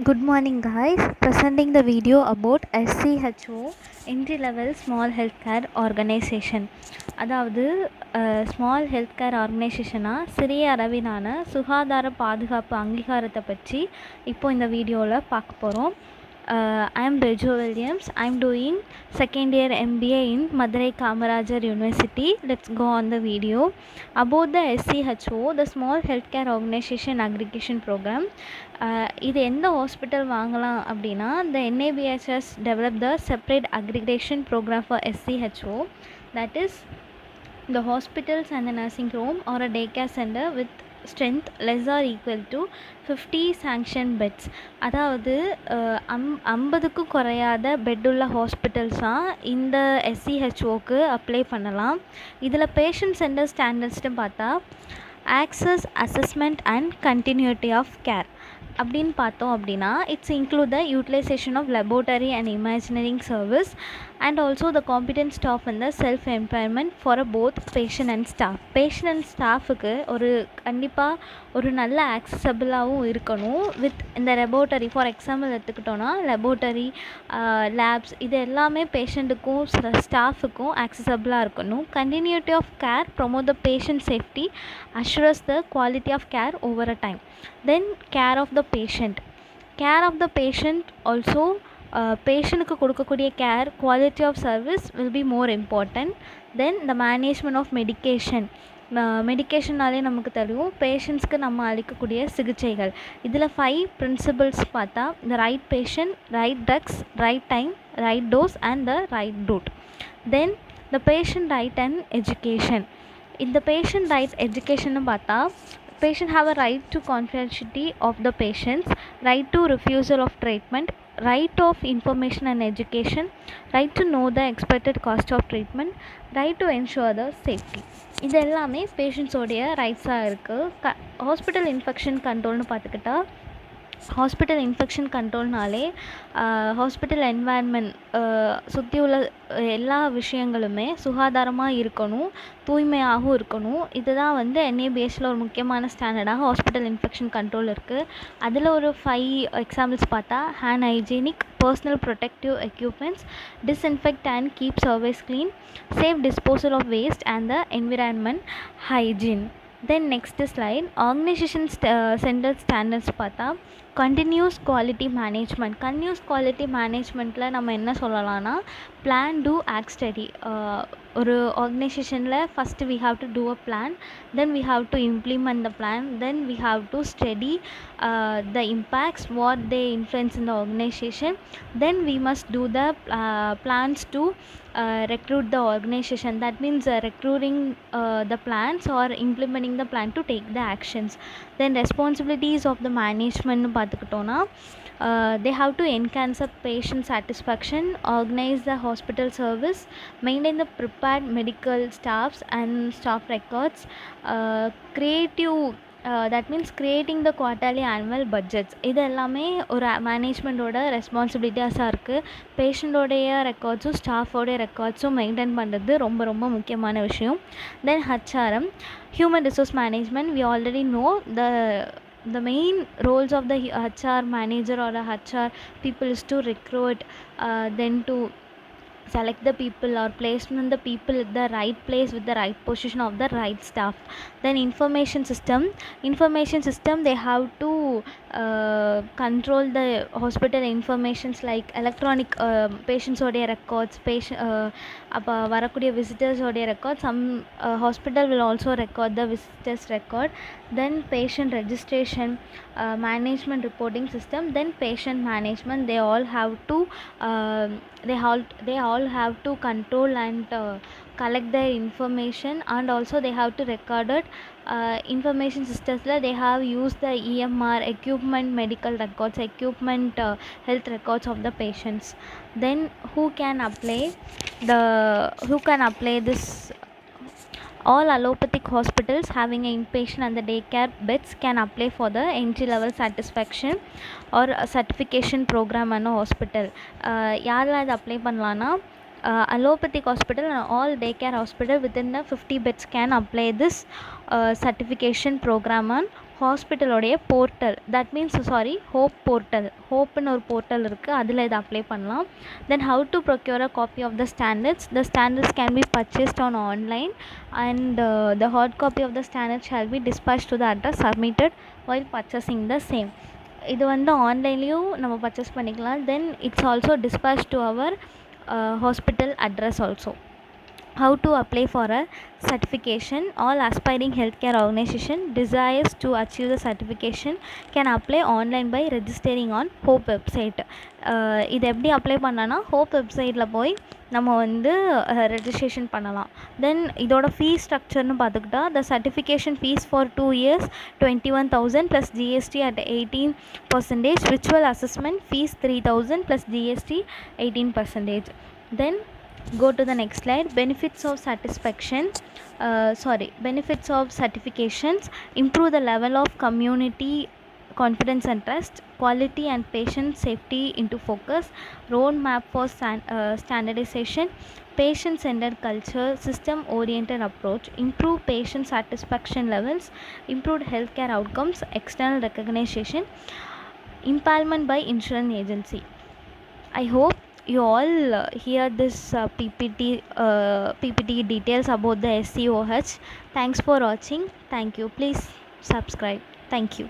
Good morning guys, presenting the video about SCHO entry level small healthcare organization. அதாவது small health care ஆர்கனைசேஷனாக சிறிய அளவிலான சுகாதார பாதுகாப்பு அங்கீகாரத்தை பற்றி இப்போ இந்த வீடியோவில் பார்க்க போகிறோம். I am Rejo Williams. I am doing second year MBA in Madurai Kamarajar University. Let's go on the video. About the SCHO, the Small Healthcare Organization Aggregation Program. இது எந்த ஹாஸ்பிட்டல் வாங்கலாம் அப்படின்னா the NABHS developed the separate aggregation program for SCHO, that is the hospitals and the nursing home or a daycare center with strength less or equal to 50 sanctioned beds. அதாவது 50க்கும் குறையாத பெட்டுள்ள ஹாஸ்பிட்டல்ஸாக இந்த SCHOக்கு apply பண்ணலாம். இதில் patient centre ஸ்டாண்டர்ட்ஸ்னு பார்த்தா access assessment and continuity of care அப்படின்னு பார்த்தோம் அப்படின்னா it's include the utilisation of laboratory and imaging service and also the competent staff and the self employment for both patient and staff. Patient and ஸ்டாஃபுக்கு கண்டிப்பாக ஒரு நல்ல ஆக்சசபிளாகவும் இருக்கணும். With இந்த லெபோரட்டரி ஃபார் எக்ஸாம்பிள் எடுத்துக்கிட்டோன்னா லெபோரட்டரி லேப்ஸ் இது எல்லாமே பேஷண்ட்டுக்கும் ஸ்டாஃபுக்கும் ஆக்சசபிளாக இருக்கணும். Continuity of care promote the patient safety, assures the quality of care over a time. Then care of the patient. Care of the patient also பேஷண்ட்டுக்கு கொடுக்கக்கூடிய care, quality of service will be more important. Then the management of medication. மெடிக்கேஷன்னாலே நமக்கு தெரியும் பேஷண்ட்ஸ்க்கு நம்ம அளிக்கக்கூடிய சிகிச்சைகள். இதில் 5 பிரின்சிபல்ஸ் பார்த்தா the right patient, right drugs, right time, right dose and the right route. Then the patient right and education. இந்த பேஷண்ட் ரைட் எஜுகேஷன்னு பார்த்தா patient have a right to confidentiality of the patients, right to refusal of treatment, right of information and education, right to know the expected cost of treatment, right to ensure the safety. இது எல்லாமே பேஷண்ட்ஸோடைய ரைட்ஸாக இருக்குது. Hospital infection கண்ட்ரோல்னு பார்த்துக்கிட்டா hospital infection கண்ட்ரோல்னாலே hospital environment சுற்றி உள்ள எல்லா விஷயங்களுமே சுகாதாரமாக இருக்கணும், தூய்மையாகவும் இருக்கணும். இதுதான் NABHல ஒரு முக்கியமான ஸ்டாண்டர்டாக ஹாஸ்பிட்டல் இன்ஃபெக்ஷன் கண்ட்ரோல் இருக்குது. அதில் ஒரு 5 எக்ஸாம்பிள்ஸ் பார்த்தா hand hygienic, personal protective equipments, disinfect and keep surface clean, safe disposal of waste and the environment hygiene. Then next slide, organization centered standards பார்த்தா continuous quality management. Continuous quality மேனேஜ்மெண்ட்டில் நம்ம என்ன சொல்லலாம்னா plan, do, act, study. ஒரு ஆர்கனைசேஷனில் first we have to do a plan, then we have to implement the plan, then we have to study the impacts, what they influence in the organization, then we must do the plans to recruit the organization. That means recruiting the plans or implementing the plan to take the actions. Then responsibilities of the management பார்த்துக்கிட்டோன்னா they have to enhance the patient satisfaction, organize the hospital service, maintain the prepared medical staffs and staff records, creative that means creating the quarterly annual budgets. இது எல்லாமே ஒரு மேனேஜ்மெண்ட்டோட ரெஸ்பான்சிபிலிட்டிஸாக இருக்குது. பேஷண்ட்டோடைய ரெக்கார்ட்ஸும் ஸ்டாஃபோடைய ரெக்கார்ட்ஸும் maintain பண்ணுறது ரொம்ப ரொம்ப முக்கியமான விஷயம். தென் HRM, human resource management. We already know the main roles of the HR manager or a HR people is to recruit, then to select the people or placement the people at the right place with the right position of the right staff. Then information system they have to control the hospital informations like electronic patients odia records, அப்போ வரக்கூடிய visitors odia records. Some hospital will also record the visitors record. Then patient registration, management reporting system, then patient management. They all have to control and collect their information, and also they have to record it. Information systems they have used the EMR equipment, medical records, equipment, health records of the patients. Then who can apply this? All allopathic hospitals having an inpatient and the daycare beds can apply for the entry level satisfaction or certification program in a hospital. யாரெல்லாம் இது apply பண்ணலான்னா allopathic hospital and all daycare hospital within the 50 beds can apply this certification program on ஹாஸ்பிட்டலோடைய portal, that means hope portal, ஹோப்னு ஒரு portal இருக்குது, அதில் இதை apply பண்ணலாம். Then how to procure a copy of the standards. The standards can be purchased on online and the hard copy of the standard shall be dispatched to the address submitted while purchasing the same. இது வந்து ஆன்லைன்லேயும் நம்ம purchase பண்ணிக்கலாம். Then it's also dispatched to our hospital address also. How to apply for a certification. All aspiring healthcare organization desires to achieve the certification can apply online by registering on hope website. இது எப்படி apply பண்ணனா, hope வெப்சைட்டில் போய் நம்ம வந்து registration பண்ணலாம். தென் இதோட fees ஸ்ட்ரக்சர்னு பார்த்துக்கிட்டா, the certification fees for 2 years 21,000 plus GST at 18%. Virtual assessment fees 3,000 plus GST 18%. Then go to the next slide. Benefits of certifications. Improve the level of community confidence and trust. Quality and patient safety into focus. Roadmap for standardization. Patient-centered culture. System-oriented approach. Improve patient satisfaction levels. Improved healthcare outcomes. External recognition. Empowerment by insurance agency. I hope you all hear this PPT details about the SCOH. Thanks for watching. Thank you. Please subscribe. Thank you.